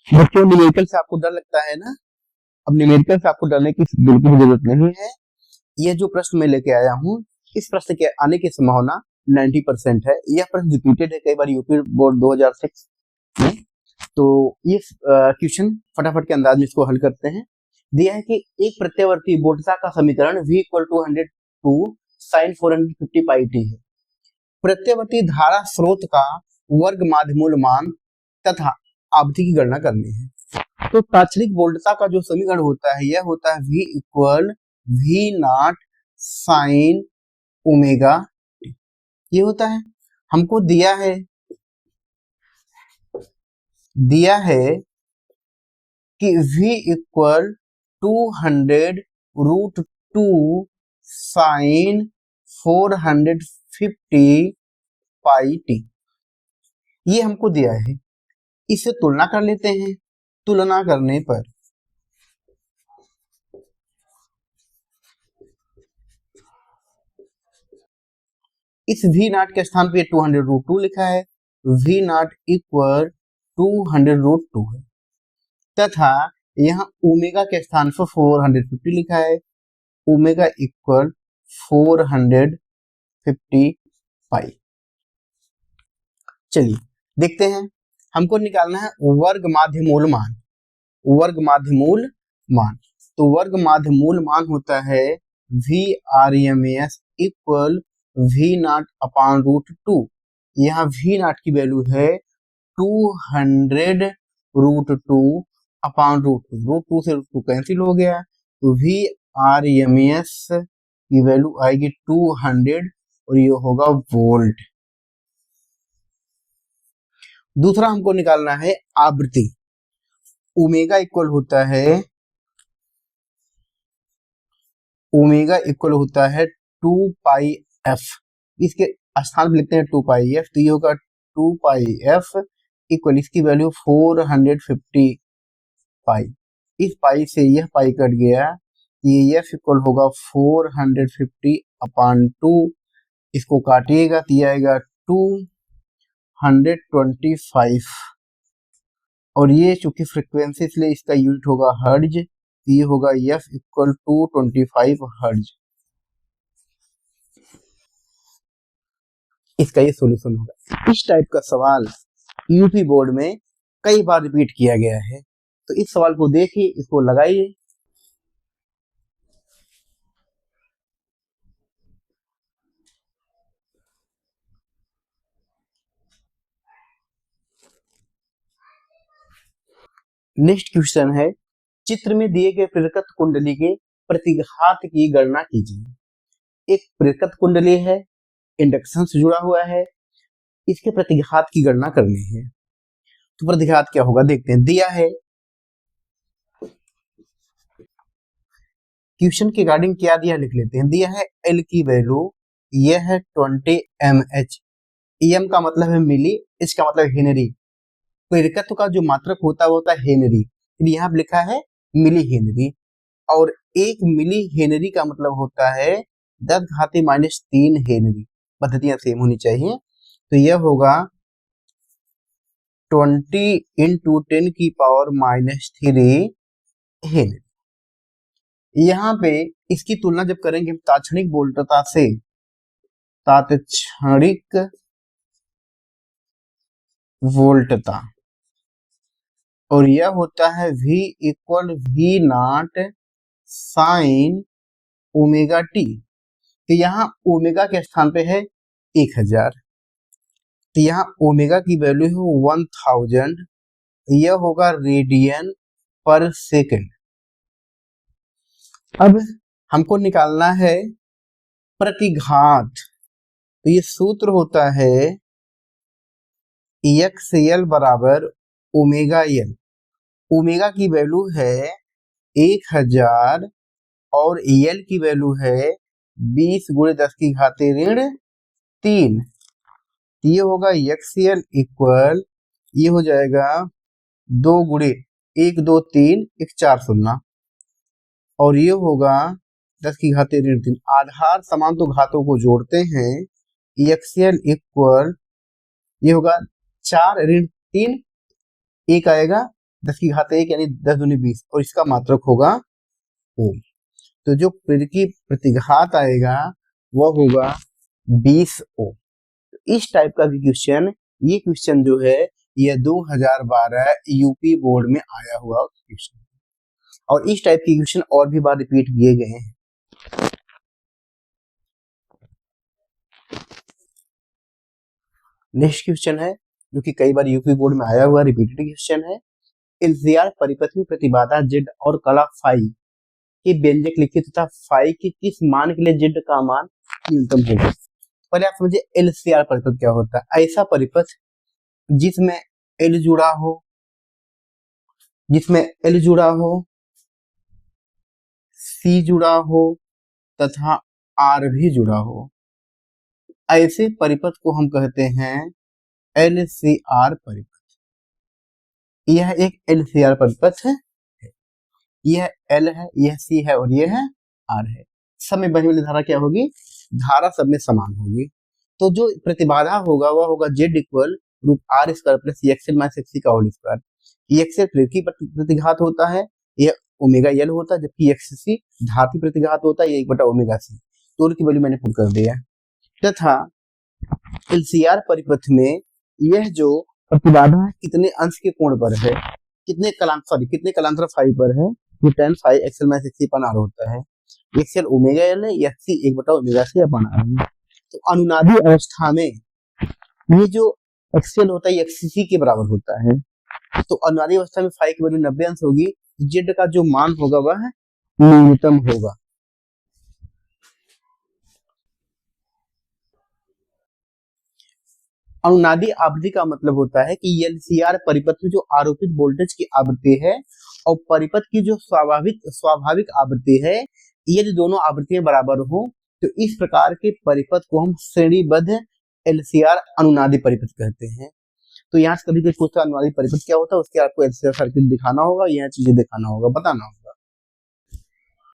बच्चों न्यूमेरिकल से आपको डर लगता है ना। अब न्यूमेरिकल से आपको डरने की बिल्कुल जरूरत नहीं है। यह जो प्रश्न मैं लेके आया हूँ, इस प्रश्न के आने की संभावना 90% है। यह प्रश्न रिपीटेड है कई बार यूपी बोर्ड 2006 में। तो ये क्वेश्चन फटाफट के अंदाज में इसको हल करते हैं। दिया है कि एक प्रत्यावर्ती वोल्टता का समीकरण V = 102 sin 450 पाई t है। प्रत्यावर्ती धारा स्रोत का वर्ग माध्यमूल मान तथा आवृत्ति की गणना करनी है। तो तात्क्षणिक वोल्टता का जो समीकरण होता है यह होता है V = V0 sin omega t। ये होता है, हमको दिया है कि V = 200√2 sin 450 पाई t। ये हमको दिया है। इससे तुलना कर लेते हैं। तुलना करने पर इस V0 के स्थान पे 200√2 लिखा है। V0 = 200√2 है तथा यहाँ ओमेगा के स्थान पर 450 लिखा है। ओमेगा = 450 पाई। चलिए देखते हैं। हमको निकालना है वर्ग माध्यमूल मान। वर्ग माध्यमूल मान, तो वर्ग माध्यमूल मान होता है VRMS = V0/√2। यहाँ V0 की वैल्यू है 200√2/√2 से √2 कैंसिल हो गया, तो VRMS की वैल्यू आएगी 200 और ये होगा वोल्ट। दूसरा हमको निकालना है आवृत्ति। ओमेगा इक्वल होता है 2πf। इसके स्थान पे लिखते हैं 2πf, तो ये होगा 2πf इक्वल, इसकी वैल्यू 450 पाई। इस पाई से यह पाई कट गया, ये f इक्वल होगा 450/2। इसको काटिएगा तो ये आएगा 225 और ये चूंकि फ्रीक्वेंसी इसलिए इसका यूनिट होगा हर्ज, तो ये होगा f = 225 हर्ज। इसका ये सॉल्यूशन होगा। इस टाइप का सवाल यूपी बोर्ड में कई बार रिपीट किया गया है, तो इस सवाल को देखिए, इसको लगाइए। नेक्स्ट क्वेश्चन है, चित्र में दिए गए प्रेरकत्व कुंडली के प्रतिघात की गणना कीजिए। एक प्रेरकत्व कुंडली है, इंडक्शन से जुड़ा हुआ है, इसके प्रतिघात की गणना करनी है। तो प्रतिघात क्या होगा देखते हैं। दिया है क्वेश्चन के रिगार्डिंग क्या दिया लिख लेते हैं। दिया है L की वैल्यू, यह है 20 mH। M का मतलब है मिली, H का मतलब हेनरी। प्रेरकत्व का जो मात्रक होता है वो होता है हेनरी, यहाँ पे लिखा है मिली हेनरी। और 1 मिली हेनरी का मतलब होता है 10⁻³ हेनरी। पद्धतियां सेम होनी चाहिए। तो यह होगा 20 × 10⁻³ हेनरी। यहाँ पे इसकी तुलना जब करेंगे तात्क्षणिक वोल्टता से, तात्क्षणिक वोल्टता, और यह होता है V = V0 sin ω/t। तो यहाँ ओमेगा के स्थान पे है 1000, तो यहाँ ओमेगा की वैल्यू है 1000। यह होगा रेडियन पर सेकंड। अब हमको निकालना है प्रतिघात। तो ये सूत्र होता है XL = ω/L। ओमेगा की वैल्यू है 1000 और L की वैल्यू है 20 × 10⁻³ ये होगा XL = ये हो जाएगा 2 × 1 2 3 1 4 0 और ये होगा 10⁻³ आधार समान तो घातों को जोड़ते हैं। XL = ये होगा 4 ऋण 3, 1 आएगा 10 की घात 1 यानी 10 दूनी 20 और इसका मात्रक होगा ओम। तो जो की प्रतिघात आएगा वह होगा 20 ओम। इस टाइप का भी क्वेश्चन, ये क्वेश्चन जो है ये 2012 यूपी बोर्ड में आया हुआ क्वेश्चन, और इस टाइप के क्वेश्चन और भी बार रिपीट किए गए हैं। नेक्स्ट क्वेश्चन है जो कि कई बार यूपी बोर्ड में आया हुआ रिपीटेड क्वेश्चन है। एलसीआर परिपथ में प्रतिबाधा जेड और कला फाई के व्यंजक लिखित तथा फाई के किस मान के लिए जेड का मान न्यूनतम होगा। पहले आप समझिए एलसीआर परिपथ क्या होता है। ऐसा परिपथ जिसमें एल जुड़ा हो, जिसमें एल जुड़ा हो, सी जुड़ा हो तथा आर भी जुड़ा हो, ऐसे परिपथ को हम कहते हैं एलसीआर परिपथ। यह एक एलसीआर परिपथ है। यह एल है, यह सी है और यह है आर है। सब में बहने वाली धारा क्या होगी, धारा सब में समान होगी। तो जो प्रतिबाधा होगा वह होगा Z equal root R square plus XL minus XC का होल स्क्वायर। एक्सएल प्रेरकी प्रतिघात होता है, यह ओमेगा एल होता है, जबकि एक्ससी धाती प्रतिघात होता है, ये 1/ओमेगा सी। दोनों की वैल्यू मैंने पुट कर दिया। तथा एलसीआर परिपथ में यह जो प्रतिबाधा है कितने अंश के कोण पर है, कितने कलांतर फाई पर है, ये tan phi XL minus XC upon R होता है। एक्सएल ओमेगा एल है, एक्सी 1/ओमेगा सी अपन आर है। तो अनुनादी अवस्था में ये जो एक्सएल होता है एक्ससी के बराबर होता है। तो अनुनादी अवस्था में फाई की वैल्यू 90 अंश होगी। जेड का जो मान होगा वह न्यूनतम होगा। अनुनादी आवृत्ति का मतलब होता है कि एलसीआर परिपथ में जो आरोपित वोल्टेज की आवृत्ति है और परिपथ की जो स्वाभाविक आवृत्ति है, यदि दोनों आवृत्तियां बराबर हो तो इस प्रकार के परिपथ को हम श्रेणीबद्ध एलसीआर अनुनादी परिपथ कहते हैं। तो यहाँ से कभी कोई पूछता अनुनादी परिपथ क्या होता है, उसके आपको एलसीआर सर्किट दिखाना होगा, यह चीजें दिखाना होगा, बताना होगा।